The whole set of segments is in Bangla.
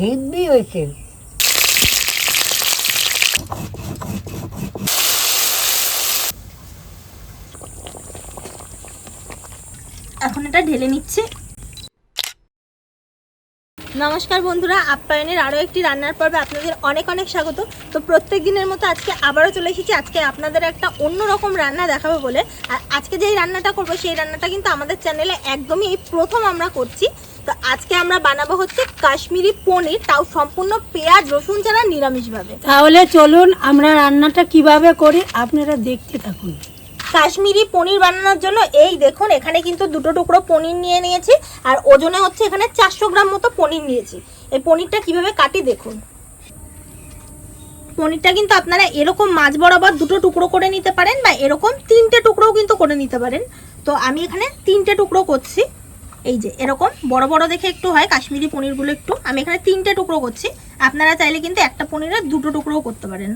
হেভি হয়েছে। এখন এটা ঢেলে নিচ্ছি। নমস্কার বন্ধুরা, আপ্যায়নের আরও একটি রান্নার পর্বে আপনাদের অনেক অনেক স্বাগত। তো প্রত্যেক দিনের মতো আজকে আবারও চলে এসেছি। আজকে আপনাদের একটা অন্যরকম রান্না দেখাবো বলে। আর আজকে যেই রান্নাটা করবো সেই রান্নাটা কিন্তু আমাদের চ্যানেলে একদমই এই প্রথম আমরা করছি। তো আজকে আমরা বানাবো হচ্ছে কাশ্মীরি পনির, তাও সম্পূর্ণ পেঁয়াজ রসুন ছাড়া নিরামিষভাবে। তাহলে চলুন আমরা রান্নাটা কিভাবে করি আপনারা দেখতে থাকুন। কাশ্মীরি পনির বানানোর জন্য এই দেখুন, এখানে কিন্তু দুটো টুকরো পনির নিয়ে নিয়েছি। আর ওজনে হচ্ছে এখানে 400 গ্রাম মতো পনির নিয়েছি। এই পনিরটা কিভাবে কাটি দেখুন। পনিরটা কিন্তু আপনারা এরকম মাছ বরাবর দুটো টুকরো করে নিতে পারেন, বা এরকম 3টে টুকরোও কিন্তু করে নিতে পারেন। তো আমি এখানে 3টে টুকরো করছি। এই যে এরকম বড় বড় দেখে একটু হয় কাশ্মীরি পনিরগুলো, একটু আমি এখানে 3টে টুকরো করছি। আপনারা চাইলে কিন্তু একটা পনিরের দুটো টুকরোও করতে পারেন।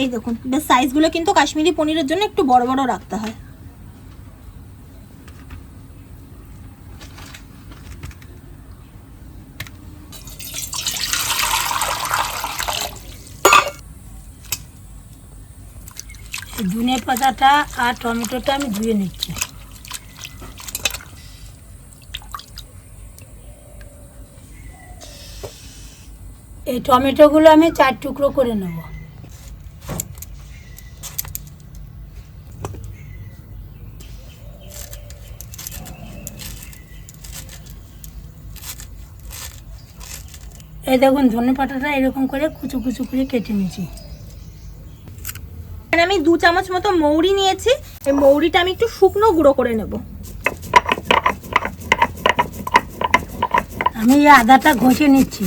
এই দেখুন, বেশ সাইজগুলো কিন্তু কাশ্মীরি পনিরের জন্য একটু বড় বড় রাখতে হয়। ধনে পাতাটা আর টমেটোটা আমি ধুয়ে নিচ্ছি। এই টমেটোগুলো আমি 4 টুকরো করে নেব। এই দেখুন, ধনে পাতাটা এরকম করে কুচু কুচু করে কেটে নিয়েছি। এখানে আমি 2 চামচ মতো মৌরি নিয়েছি। এই মৌরিটা আমি একটু শুকনো গুঁড়ো করে নেব। আমি এই আদাটা ঘষে নিচ্ছি।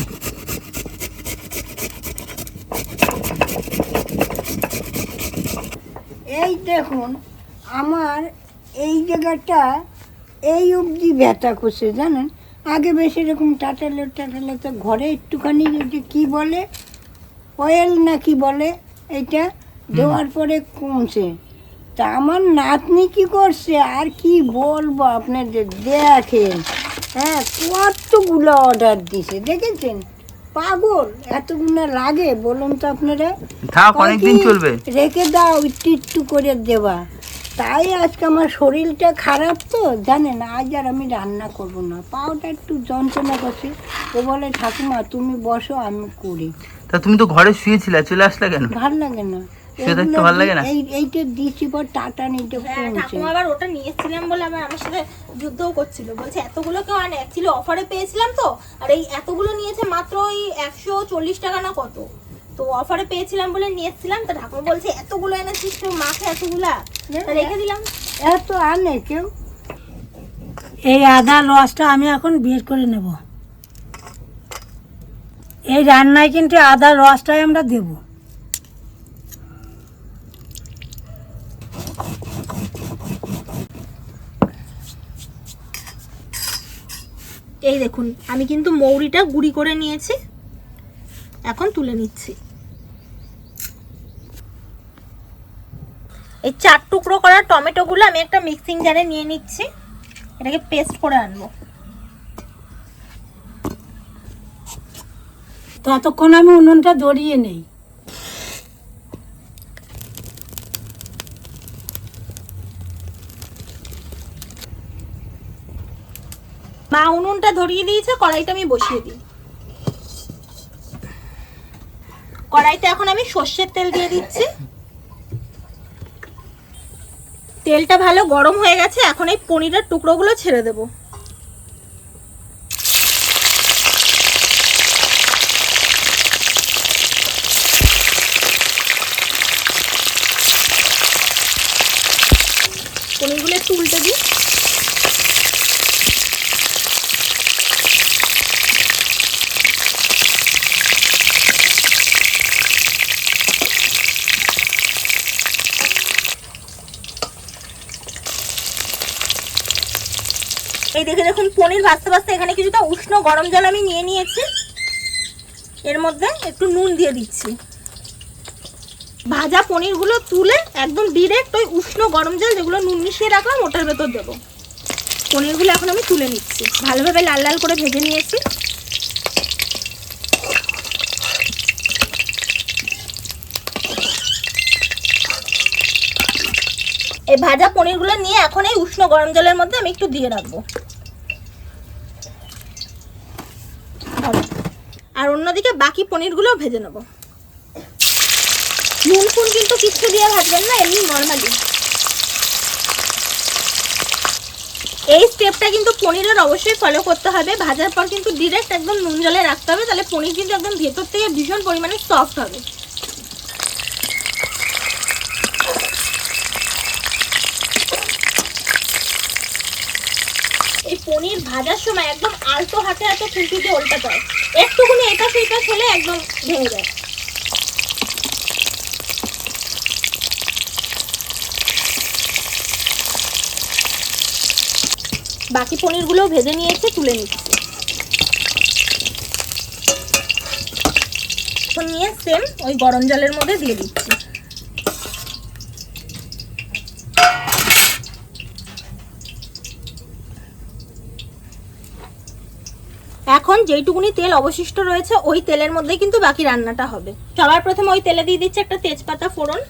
এই দেখুন, আমার এই জায়গাটা এই অবধি ব্যথা করছে জানেন। আগে বেশ এরকম টাটালে তো ঘরে একটুখানি যে কী বলে অয়েল না কি বলে এটা দেওয়ার পরে কমছে। তা আমার নাতনি কি করছে আর কি বলবো আপনাদের, দেখেন হ্যাঁ কতগুলো অর্ডার দিছে দেখেছেন। পাগল, এতগুলো লাগে বলুন তো আপনারা। অনেকদিন চলবে, রেখে দাও একটু একটু করে দেওয়া। তাই আজকে আমার শরীরটা খারাপ তো জানেন, আজ আর আমি রান্না করব না। পাওটা একটু যন্ত্রণা করছে। ও বলে ঠাকুমা তুমি বসো আমি করি। তা তুমি তো ঘরে শুয়েছিলে, চলে আসলে কেন? ভাল লাগে না, ভালো লাগে না। এইটা দিচ্ছি পর টাটা নিতে কমছে। ঠাকুমা আবার ওটা নিয়েছিলাম বলে আবার আমার সাথে যুদ্ধও করছিল, বলছে এতগুলো কেউ আনে। অ্যাকচুয়ালি অফারে পেয়েছিলাম তো, আর এই এতগুলো নিয়েছে মাত্র ওই 140 টাকা না কত। তো অফারে পেয়েছিলাম বলে নিয়েছিলাম। তো ঠাকুমা বলছে এতগুলো এনেছিস তো মাকে, এতগুলা রেখে দিলাম। এত আনে কেউ। এই আদা রসটা আমি এখন বের করে নেব। এই রান্নায় কিন্তু আদার রসটাই আমরা দেব। এই দেখুন, আমি কিন্তু মৌরিটা গুঁড়ি করে নিয়েছি, এখন তুলে নিচ্ছি। এই 4 টুকরো করা টমেটোগুলো আমি একটা মিক্সিং জারে নিয়ে নিচ্ছি। এটাকে পেস্ট করে আনবো। ততক্ষণ আমি উনুনটা ধরিয়ে নেই। মা উনুনটা ধরিয়ে দিয়েছে, কড়াইটা আমি বসিয়ে দিই। কড়াইতে এখন আমি সর্ষের তেল দিয়ে দিচ্ছি। তেলটা ভালো গরম হয়ে গেছে, এখন এই পনিরের টুকরোগুলো ছেড়ে দেব। পনিরগুলো একটু উল্টে দিই। এই দেখে দেখুন, পনির ভাজতে ভাজতে এখানে কিছুটা উষ্ণ গরম জল আমি নিয়ে নিয়েছি। এর মধ্যে একটু নুন দিয়ে দিচ্ছি। ভাজা পনিরগুলো তুলে একদম ডিরেক্ট ওই উষ্ণ গরম জল যেগুলো নুন মিশিয়ে রাখলাম ওটার ভেতর দেবো। পনিরগুলো এখন আমি তুলে নিচ্ছি, ভালোভাবে লাল লাল করে ভেজে নিয়েছি। এই ভাজা পনিরগুলো নিয়ে এখন এই উষ্ণ গরম জলের মধ্যে আমি একটু দিয়ে রাখবো। আর অন্যদিকে বাকি পনিরগুলো ভেজে নেব। নুন ফুন কিন্তু কিচ্ছু দিয়ে ভাজবেন না, এমনি নর্মালি। এই স্টেপটা কিন্তু পনিরের অবশ্যই ফলো করতে হবে। ভাজার পর কিন্তু ডিরেক্ট একদম নুন জলে রাখতে হবে, তাহলে পনির কিন্তু একদম ভেতর থেকে ভীষণ পরিমাণে সফট হবে। এই পনির ভাজার সময় একদম আলতো হাতে হাতে খুন্তিতে উল্টাতে হয়, একটুখানি এটা সেটা হলে একদম ভেঙে যায়। বাকি পনিরগুলো ভেজে নিয়েছে, তুলে নিচ্ছি। এখন নিয়ে সেম ওই গরম জলের মধ্যে দিয়ে দিচ্ছি। এখন যেইটুকুনি তেল অবশিষ্ট রয়েছে ওই তেলের মধ্যে কিন্তু বাকি রান্নাটা হবে। সবার প্রথমে ওই তেলে দিয়ে দিচ্ছি একটা তেজপাতা ফোড়ন।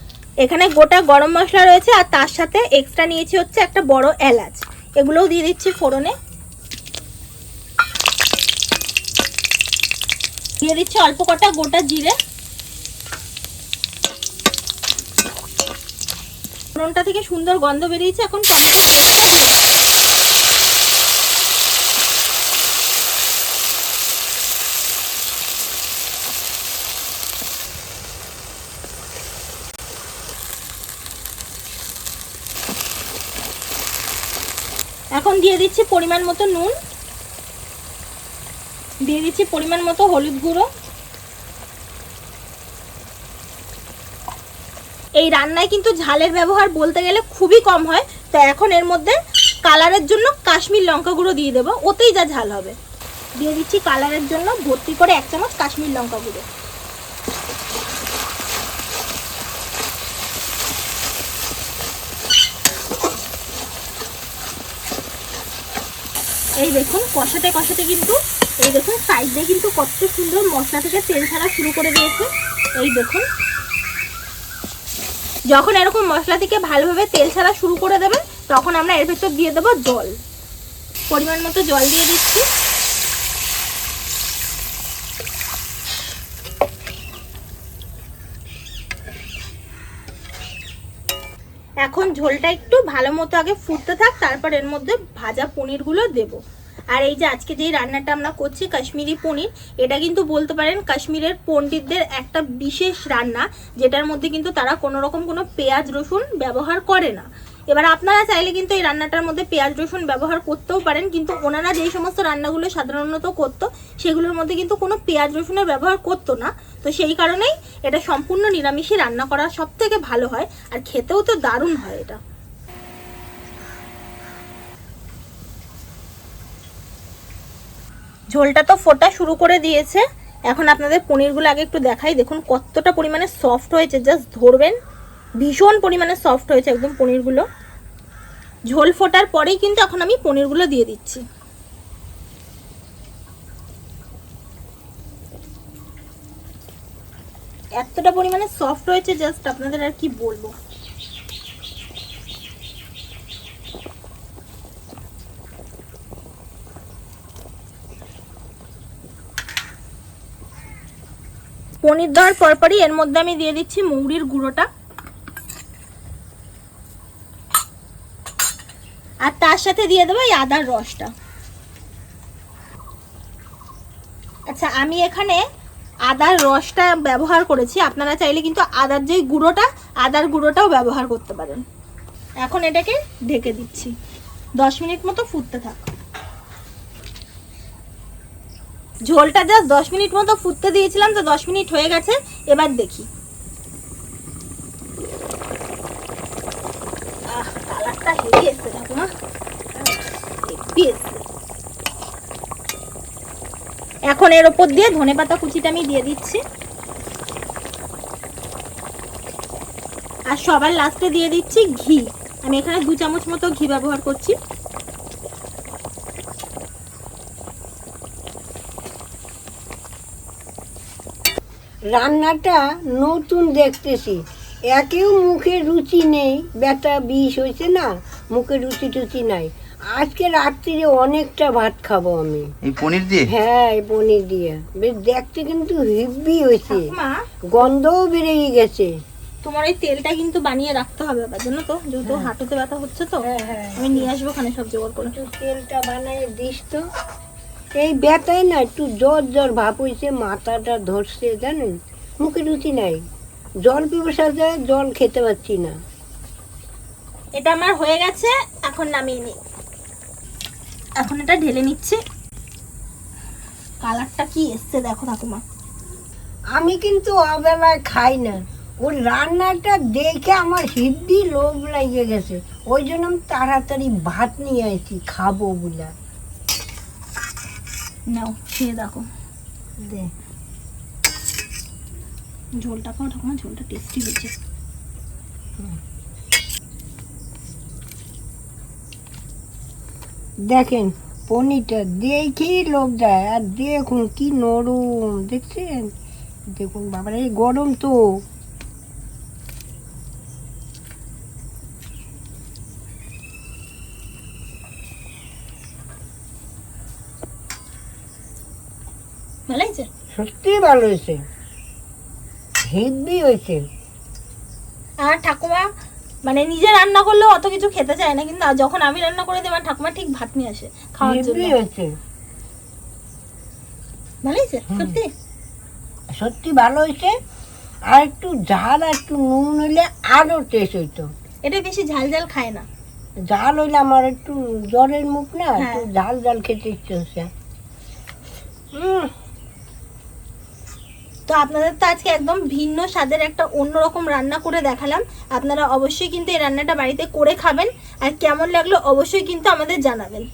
এখানে গোটা গরম মশলা রয়েছে আর তার সাথে এক্সট্রা নিয়েছি হচ্ছে একটা বড় এলাচ, এগুলোও দিয়ে দিচ্ছি ফোড়নে। দিয়ে দিচ্ছি অল্প কটা গোটা জিরে। ফোড়নটা থেকে সুন্দর গন্ধ বেরিয়েছে, এখন দিয়ে দিচ্ছি পরিমাণ মতো নুন, দিয়ে দিচ্ছি পরিমাণ মতো হলুদ গুঁড়ো। এই রান্নায় কিন্তু ঝালের ব্যবহার বলতে গেলে খুবই কম হয়, তো এখন এর মধ্যে কালারের জন্য কাশ্মীর লঙ্কা গুঁড়ো দিয়ে দেবো, ওতেই যা ঝাল হবে। দিয়ে দিচ্ছি কালারের জন্য ভর্তি করে 1 চামচ কাশ্মীর লঙ্কা গুঁড়ো। এই দেখুন কষাতে কষাতে কিন্তু এই দেখুন সাইড দিয়ে কিন্তু কত সুন্দর মশলা থেকে তেল ছাড়া শুরু করে দিয়েছে। এই দেখুন যখন এরকম মশলা থেকে ভালোভাবে তেল ছাড়া শুরু করে দেবে তখন আমরা এর ভেতর দিয়ে দেবো জল। পরিমাণ মতো জল দিয়ে দিচ্ছি। এখন ঝোলটা একটু ভালো মতো আগে ফুটতে থাক, তারপর এর মধ্যে ভাজা পনিরগুলো দেব। আর এই যে আজকে যেই রান্নাটা আমরা করছি কাশ্মীরি পনির, এটা কিন্তু বলতে পারেন কাশ্মীরের পণ্ডিতদের একটা বিশেষ রান্না, যেটার মধ্যে কিন্তু তারা কোনো রকম কোনো পেঁয়াজ রসুন ব্যবহার করে না। এবার আপনারা চাইলে কিন্তু এই রান্নাটার মধ্যে পেঁয়াজ রসুন ব্যবহার করতেও পারেন, কিন্তু ওনারা যেই সমস্ত রান্নাগুলো সাধারণত করতো সেগুলোর মধ্যে কিন্তু কোনো পেঁয়াজ রসুনের ব্যবহার করতো না। তো সেই কারণেই এটা সম্পূর্ণ নিরামিষই রান্না করা সব থেকে ভালো হয়, আর খেতেও তো দারুণ হয় এটা। ঝোলটা তো ফোটা শুরু করে দিয়েছে। এখন আপনাদের পনিরগুলো আগে একটু দেখাই, দেখুন কতটা পরিমাণে সফট হয়েছে, জাস্ট ধরবেন, ভীষণ পরিমাণে সফট হয়েছে একদম পনিরগুলো। ঝোল ফোটার পরেই কিন্তু এখন আমি পনিরগুলো দিয়ে দিচ্ছি। এতটা পরিমাণে সফট হয়েছে জাস্ট আপনাদের আর কি বলবো। পনির দেওয়ার পরপরই এর মধ্যে আমি দিয়ে দিচ্ছি মৌরির গুঁড়োটা, আর তার সাথে দিয়ে দেবো এই আদার রসটা। আচ্ছা আমি এখানে আদার রসটা ব্যবহার করেছি, আপনারা চাইলে কিন্তু আদার যে গুঁড়োটা আদার গুঁড়োটাও ব্যবহার করতে পারেন। এখন এটাকে ঢেকে দিচ্ছি, 10 মিনিট মতো ফুটতে থাক। ঝোলটা জাস্ট 10 মিনিট মতো ফুটতে দিয়েছিলাম, তো 10 মিনিট হয়ে গেছে। এবার দেখি কালারটা হেভি এসছে ঠাকুমা, হেভি এসছে। এখন এর উপর দিয়ে ধনেপাতা কুচিটা আমি দিয়ে দিচ্ছি। আর সবার লাস্টে দিয়ে দিচ্ছি ঘি। আমি এখানে 2 চামচ মতো ঘি ব্যবহার করছি। রান্নাটা নতুন দেখতেছি, একেও মুখে রুচি নেই, ব্যথা বিষ হয়েছে না, মুখে রুচি টুচি নাই। আজকে রাত্রিরে অনেকটা ভাত খাবো আমি। এই পনির দিয়ে? হ্যাঁ, এই পনির দিয়ে। বেশ দেখতে কিন্তু হেভি হয়েছে, মা, গন্ধও বেরিয়ে গেছে। তোমার এই তেলটা কিন্তু বানিয়ে রাখতে হবে আবার, জানো তো, যেহেতু হাঁটুতে ব্যথা হচ্ছে তো। আমি নিয়ে আসবো ওখানে সব জোগাড় করে। একটু তেলটা বানাই দিস তো। এই ব্যথায় না একটু জ্বর জ্বর ভাব হয়েছে, মাথাটা ধরছে জানেন, মুখে রুচি নাই, জল পিপাসা যায়, জল খেতে পাচ্ছি না। এটা আমার হয়ে গেছে, এখন নামিয়ে নিই। এখন এটা ঢেলে নিচ্ছি। কালারটা কি এসছে দেখো ঠাকুমা। আমি কিন্তু অবেলায় খাই না, ওর রান্নাটা দেখে আমার হিদ্দি লোভ লাগিয়ে গেছে, ওই জন্য আমি তাড়াতাড়ি ভাত নিয়ে আসছি খাবো বলে। নাও খেয়ে দেখো। দে। ঝোলটা খাও ঠাকুমা, ঝোলটা টেস্টি হয়েছে। দেখেন পনিরটা দেখেই লোভ যায়, আর দেখুন কি নরম, দেখছেন, দেখুন বাবারে গরম তো। ভালো হয়েছে? সত্যি ভালো হয়েছে, হেভি হয়েছে। আর ঠাকুমা মানে নিজে রান্না করলেও অত কিছু খেতে চায় না, কিন্তু যখন আমি রান্না করে দিই আমার ঠাকুমা ঠিক ভাত নিয়ে আসে খাওয়ার জন্য। হেভি হয়েছে, ভালো হয়েছে সত্যি। সত্যি ভালো হয়েছে। আর একটু ঝাল আর একটু নুন হইলে আরো টেস্ট হইতো। এটা বেশি ঝাল ঝাল খায় না। ঝাল হইলে আমার একটু জ্বরের মুখ না, হ্যাঁ। একটু ঝাল ঝাল খেতে ইচ্ছে হচ্ছে। তো আপনাদের তো আজকে একদম ভিন্ন স্বাদের একটা অন্যরকম রান্না করে দেখালাম। আপনারা অবশ্যই কিন্তু এই রান্নাটা বাড়িতে করে খাবেন, আর কেমন লাগলো অবশ্যই কিন্তু আমাদের জানাবেন।